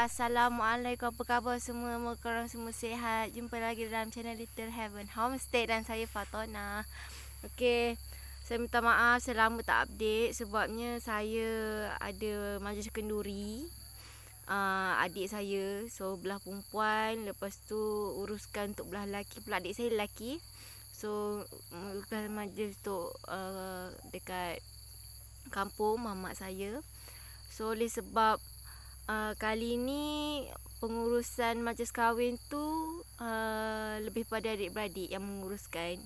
Assalamualaikum, apa khabar semua? Moga korang semua sihat. Jumpa lagi dalam channel Little Heaven Homestay dan saya Fatona. Okey, saya minta maaf saya lama tak update sebabnya saya ada majlis kenduri. Adik saya, so belah perempuan, lepas tu uruskan untuk belah lelaki pula. Adik saya lelaki, so uruskan majlis untuk dekat kampung mamak saya. So oleh sebab kali ni pengurusan majlis kahwin tu lebih pada adik-beradik yang menguruskan.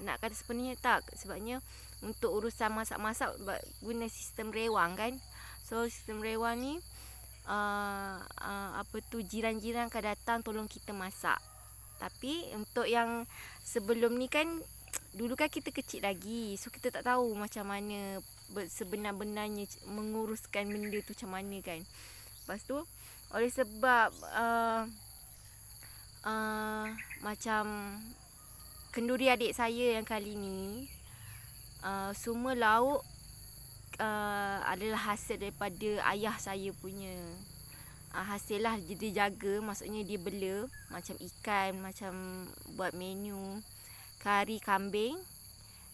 Nak kata sepenuhnya tak, sebabnya untuk urusan masak-masak guna sistem rewang kan. So sistem rewang ni jiran-jiran akan datang tolong kita masak. Tapi untuk yang sebelum ni kan, dulu kan kita kecil lagi, so kita tak tahu macam mana sebenar-benarnya menguruskan benda tu macam mana kan. Lepas tu oleh sebab macam kenduri adik saya yang kali ni, semua lauk adalah hasil daripada ayah saya punya hasil lah. Dia jaga, maksudnya dia bela macam ikan, macam buat menu kari kambing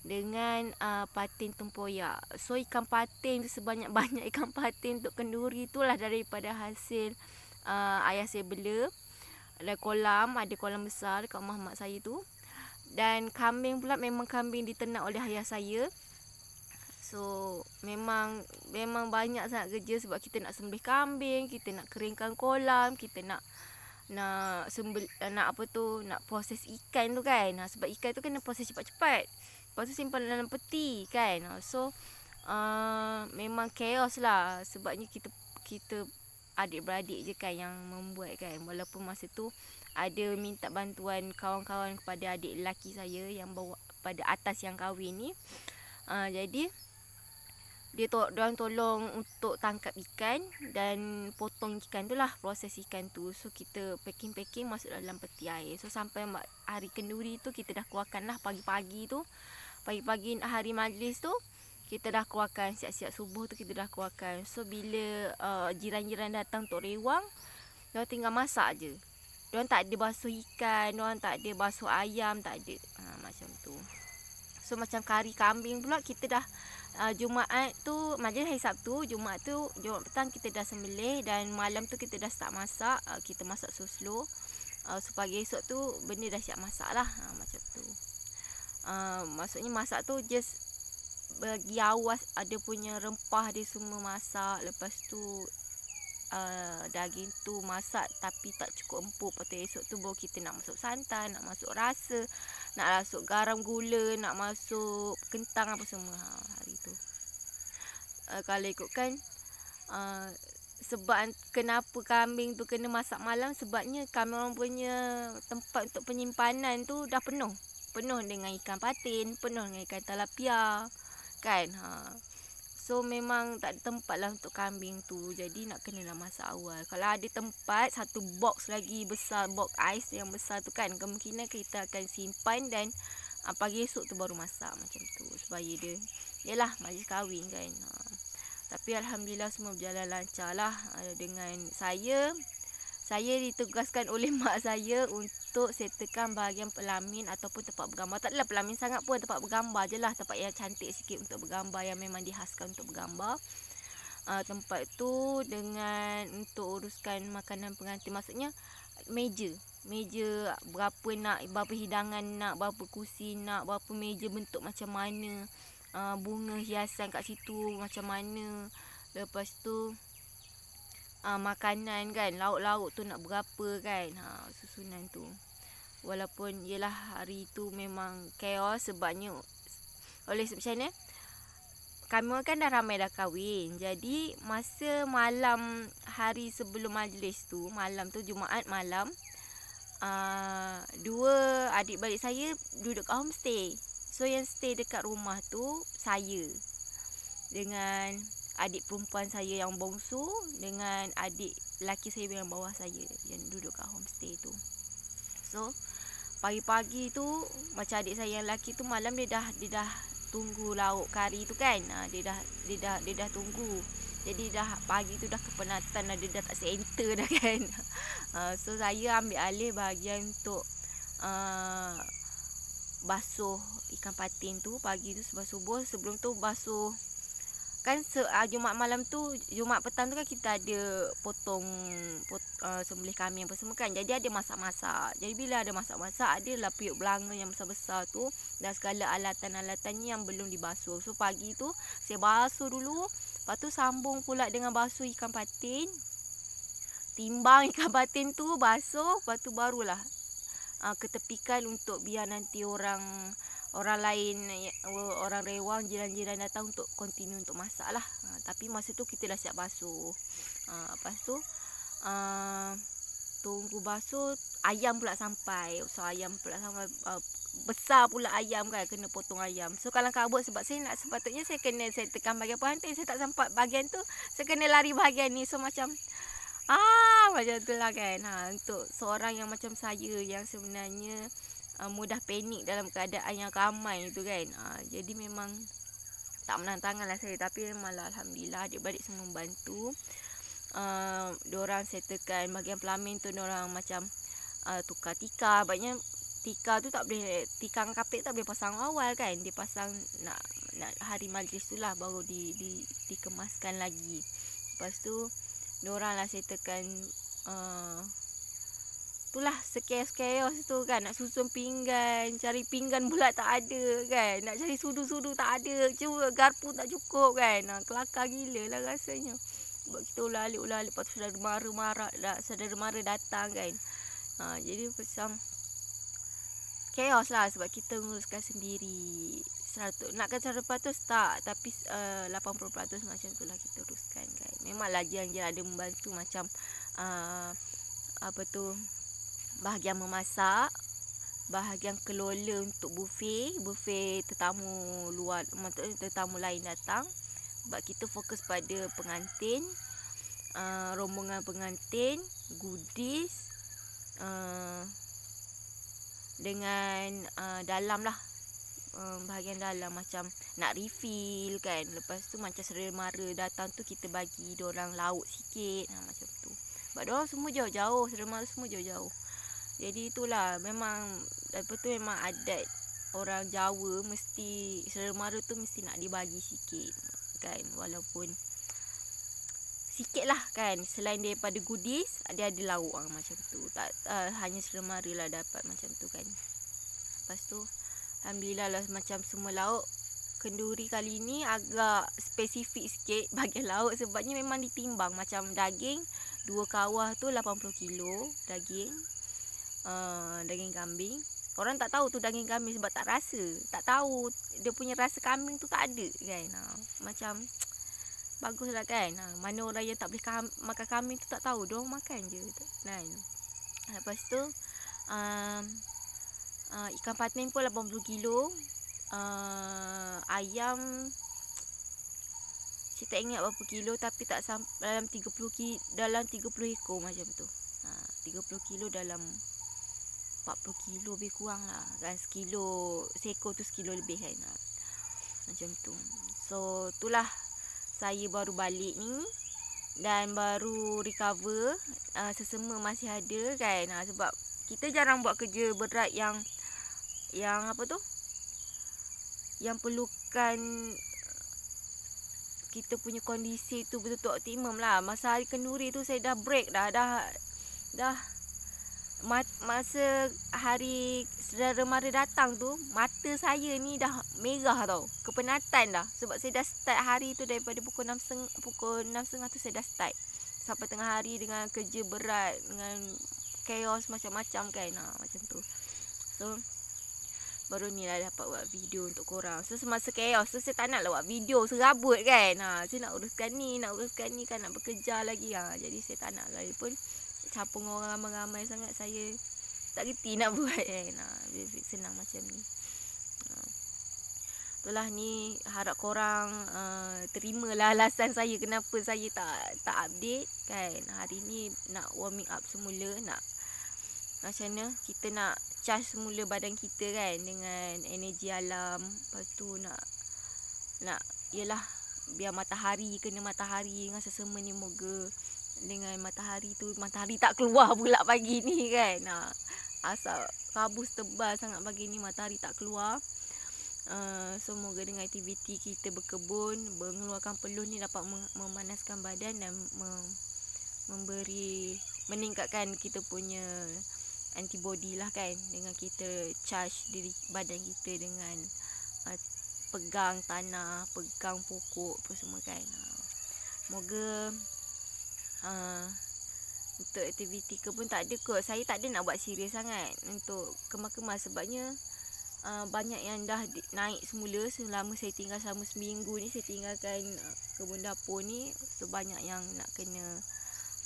dengan patin tempoyak. So ikan patin tu, sebanyak-banyak ikan patin untuk kenduri tu lah daripada hasil ayah saya bela. Ada kolam besar dekat rumah mak saya tu. Dan kambing pula memang kambing diternak oleh ayah saya. So memang banyak sangat kerja sebab kita nak sembelih kambing, kita nak keringkan kolam, kita nak proses ikan tu kan. Sebab ikan tu kena proses cepat-cepat. Lepas tu simpan dalam peti kan. So memang chaos lah, sebabnya kita adik-beradik je kan yang membuat kan. Walaupun masa tu ada minta bantuan kawan-kawan kepada adik lelaki saya yang bawa pada atas yang kahwin ni. Jadi diorang tolong untuk tangkap ikan dan potong ikan tu lah, proses ikan tu. So kita packing masuk dalam peti air. So sampai hari kenduri tu kita dah keluarkan lah pagi-pagi tu. Pagi-pagi hari majlis tu kita dah keluarkan, siap-siap subuh tu kita dah keluarkan. So bila jiran-jiran datang untuk rewang, diorang tinggal masak je. Diorang tak ada basuh ikan, diorang tak ada basuh ayam, tak ada macam tu. So macam kari kambing pula kita dah Jumaat tu, majlis hari Sabtu, Jumaat petang kita dah sembelih. Dan malam tu kita dah start masak. Kita masak slow. So pagi esok tu benda dah siap masak lah. Macam tu. Maksudnya masak tu just bagi awas, ada punya rempah dia semua masak. Lepas tu daging tu masak tapi tak cukup empuk. Lepas tu esok tu baru kita nak masuk santan, nak masuk rasa, nak masuk garam, gula, nak masuk kentang apa semua hari tu. Kalau ikutkan sebab kenapa kambing tu kena masak malam, sebabnya kami orang punya tempat untuk penyimpanan tu dah penuh dengan ikan patin, penuh dengan ikan tilapia kan. So memang tak ada tempat lah untuk kambing tu. Jadi nak kenalah masak awal. Kalau ada tempat, satu box lagi besar, box ais yang besar tu kan, kemungkinan kita akan simpan dan pagi esok tu baru masak macam tu. Supaya dia, yelah majlis kahwin kan. Tapi Alhamdulillah semua berjalan lancar lah. Dengan saya ditugaskan oleh mak saya untuk settlekan bahagian pelamin ataupun tempat bergambar. Tak adalah pelamin sangat pun, tempat bergambar je lah. Tempat yang cantik sikit untuk bergambar, yang memang dihaskan untuk bergambar. Tempat tu dengan untuk uruskan makanan pengantin. Maksudnya meja berapa hidangan nak, berapa kursi nak, berapa meja bentuk macam mana, bunga hiasan kat situ macam mana. Lepas tu makanan kan, lauk-lauk tu nak berapa kan, susunan tu. Walaupun yelah hari tu memang chaos sebabnya oleh sebab macam mana, kami kan dah ramai dah kahwin. Jadi masa malam hari sebelum majlis tu, malam tu Jumaat malam, dua adik-beradik saya duduk kat homestay. So yang stay dekat rumah tu saya dengan adik perempuan saya yang bongsu, dengan adik lelaki saya yang bawah saya yang duduk kat homestay tu. So pagi-pagi tu macam adik saya yang lelaki tu, malam dia dah tunggu lauk kari tu kan. Dia dah tunggu. Jadi dah pagi tu dah kepenatan, dah tak center dah kan. So saya ambil alih bahagian untuk basuh ikan patin tu pagi tu sebelum subuh. Sebelum tu basuh kan Jumaat malam tu, Jumaat petang tu kan kita ada sembelih kambing apa semua kan. Jadi ada masak-masak. Jadi bila ada masak-masak, adalah periuk belanga yang besar-besar tu dan segala alatan-alatannya yang belum dibasuh. So pagi tu saya basuh dulu, lepas tu sambung pula dengan basuh ikan patin. Timbang ikan patin tu, basuh, lepas tu barulah ketepikan untuk biar nanti orang lain, orang rewang, jiran-jiran datang untuk continue untuk masak lah. Tapi masa tu kita dah siap basuh. Lepas tu tunggu basuh, ayam pula sampai. So ayam pula sampai, besar pula ayam kan, kena potong ayam. So kalang kabut sebab sepatutnya saya kena settlekan bahagian pengantin, saya tak sempat bahagian tu, saya kena lari bahagian ni. So macam macam tu lah kan. Untuk seorang yang macam saya yang sebenarnya mudah panik dalam keadaan yang ramai tu kan. Jadi memang tak menantang lah saya. Tapi memanglah alhamdulillah adik-beradik semua membantu. Diorang settlekan bahagian pelamin tu, diorang macam tukar tikar. Banyak tikar tu tak boleh, tikar kapit tak boleh pasang awal kan. Dia pasang nak hari majlis tu lah, baru dikemaskan lagi. Lepas tu diorang lah settlekan itulah sekeos-keos tu kan. Nak susun pinggan, cari pinggan pula tak ada kan. Nak cari sudu-sudu tak ada, cuba garpu tak cukup kan. Kelakar gila lah rasanya. Sebab kita ular-alik, lepas tu saudara mara datang kan. Jadi macam chaos lah sebab kita nguruskan sendiri. Nakkan 100% tak, tapi 80% macam tu lah kita uruskan kan. Memanglah jiran-jiran ada membantu macam bahagian memasak, bahagian kelola untuk buffet tetamu luar, tetamu lain datang. Sebab kita fokus pada pengantin, rombongan pengantin, goodies, dengan dalam lah, bahagian dalam macam nak refill kan. Lepas tu macam saudara mara datang tu, kita bagi diorang lauk sikit, macam tu. Sebab diorang semua jauh-jauh, saudara mara semua jauh-jauh. Jadi itulah, memang lepas tu memang adat orang Jawa, mesti saudara mara tu mesti nak dibagi sikit kan. Walaupun sikit lah kan, selain daripada goodies, dia ada lauk macam tu. Tak hanya saudara mara lah dapat macam tu kan. Lepas tu alhamdulillah lah, macam semua lauk. Kenduri kali ni agak spesifik sikit bahagian lauk, sebabnya memang ditimbang. Macam daging 2 kawah tu 80 kilo daging, daging kambing. Orang tak tahu tu daging kambing sebab tak rasa, tak tahu dia punya rasa kambing tu tak ada kan. Macam bagus lah kan. Mana orang yang tak boleh makan kambing tu tak tahu, diorang makan je kan. Lepas tu ikan patin pun 80 kilo. Ayam saya tak ingat berapa kilo, tapi tak dalam 30 ekor macam tu. 30 kilo dalam 40 kilo lebih kurang lah kan. Seekor tu sekilo lebih kan. Macam tu. So itulah, saya baru balik ni dan baru recover. Sesama masih ada kan. Sebab kita jarang buat kerja berat yang apa tu, yang perlukan kita punya kondisi tu betul-betul optimum lah. Masa hari kenduri tu saya dah break dah masa hari saudara mara datang tu, mata saya ni dah merah tau, kepenatan dah. Sebab saya dah start hari tu daripada pukul 6.30 tu saya dah start sampai tengah hari dengan kerja berat, dengan chaos macam-macam kan. Macam tu. So baru ni lah dapat buat video untuk korang. So semasa chaos tu saya tak nak lah buat video serabut kan. Saya nak uruskan ni kan, nak bekerja lagi. Jadi saya tak nak lagi pun capung orang ramai-ramai sangat, saya tak reti nak buat kan. Senang macam ni. Itulah, ni harap korang terimalah alasan saya kenapa saya tak update kan. Hari ni nak warming up semula, nak macam mana kita nak charge semula badan kita kan dengan energi alam. Lepas tu nak yelah, biar matahari, kena matahari dengan sesama ni, moga dengan matahari tu, matahari tak keluar pula pagi ni kan. Asap kabus tebal sangat pagi ni, matahari tak keluar. Semoga dengan aktiviti kita berkebun, mengeluarkan peluh ni dapat memanaskan badan dan meningkatkan kita punya antibody lah kan, dengan kita charge diri badan kita dengan pegang tanah, pegang pokok apa semua kan. Moga untuk aktiviti kebun tak ada kot. Saya tak ada nak buat serius sangat untuk kemas-kemas, sebabnya banyak yang dah naik semula. Selama saya tinggal selama seminggu ni, saya tinggalkan kebun dapur ni, sebanyak yang nak kena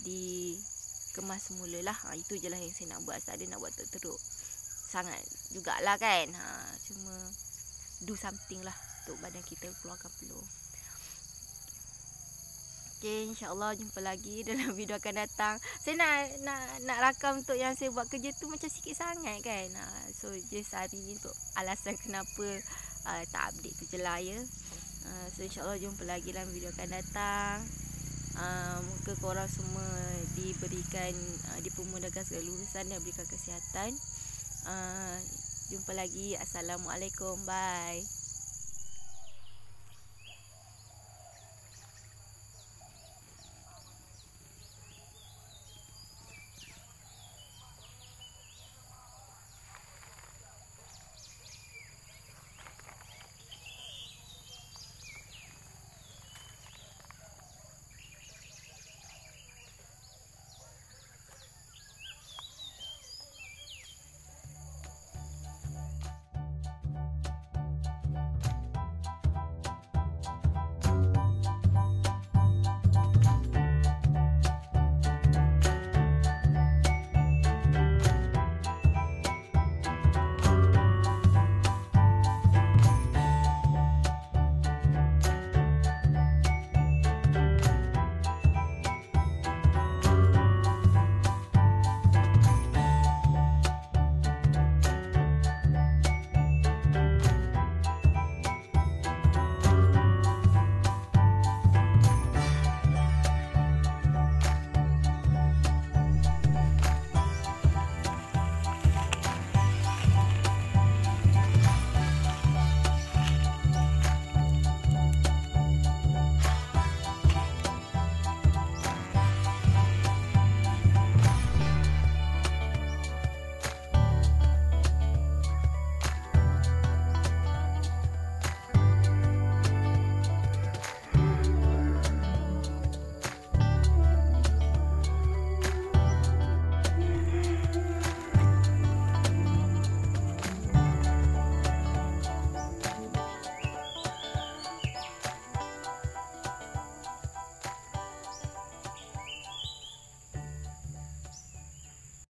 dikemas semula lah. Itu je lah yang saya nak buat. Tak ada nak buat teruk sangat jugalah kan. Cuma do something lah untuk badan kita keluarkan peluh. Okay, insyaAllah jumpa lagi dalam video akan datang. Saya nak rakam untuk yang saya buat kerja tu macam sikit sangat kan. So just hari ni untuk alasan kenapa tak update tu je lah ya. So insyaAllah jumpa lagi dalam video akan datang. Moga korang semua diberikan, dipermudahkan segala urusan dan berikan kesihatan. Jumpa lagi. Assalamualaikum. Bye.